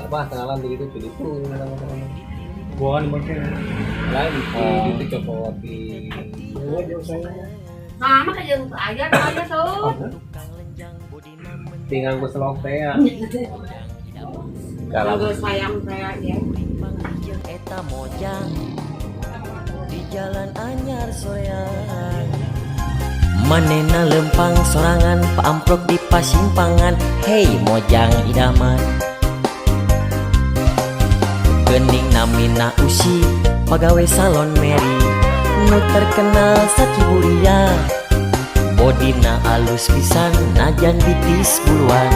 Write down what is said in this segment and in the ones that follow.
apa kenalan diri itu bukan mungkin lain di cokot di Mama kayak aja tuh. tinggal gue selok teh ya Kalau sayang saya ya. Eta mojang di jalan anyar soreang manena lempang sorangan paamprok di pasimpangan. Hei mojang idaman gening namina usi pegawai salon Mary nu terkenal sakiburia bodina alus pisan najan bitis buluan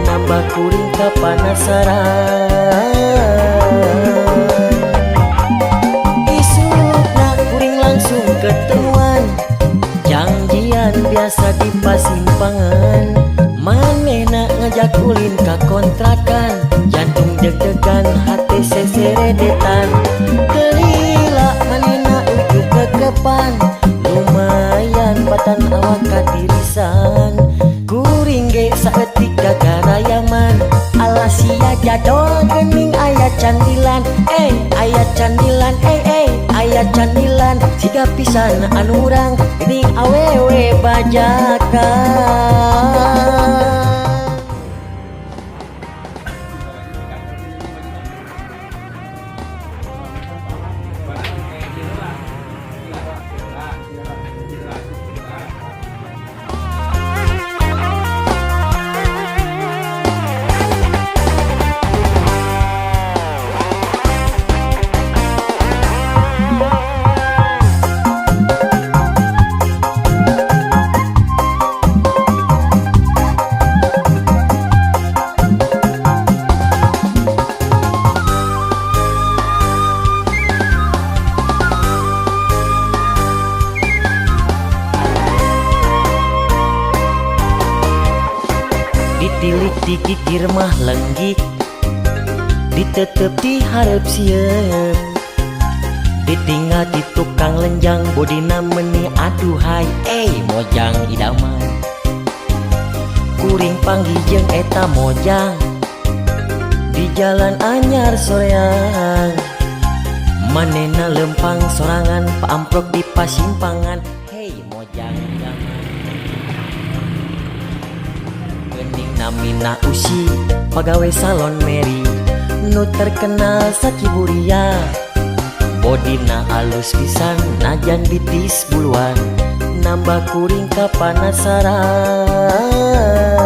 nambah kuring kapanasaran isukna kuring langsung ketemuan janjian biasa di pasimpangan manehna ngajak ulin ka kontrakan jantung deg-degan hati seseredetan kelila manehna utuh kekepan lumayan patan awak katirisan kuring ge saeutik gagarayaman alasia jadol geuning aya candilan aya candilan aya candilan siga pisan anu urang geuning awewe bajakan. Ditilik digigir mah lenggik ditetep diharap sieup ditinggal di tukang lenjang bodina meni aduhai mojang idaman kuring panggih jeung eta mojang di jalan anyar soreang manehna lempang sorangan paamprok di pasimpangan. Hei mojang idaman namina usi pegawai salon Mary nu terkenal sakiburia bodina alus pisan najan bitis buluan nambah kuring kapanasaran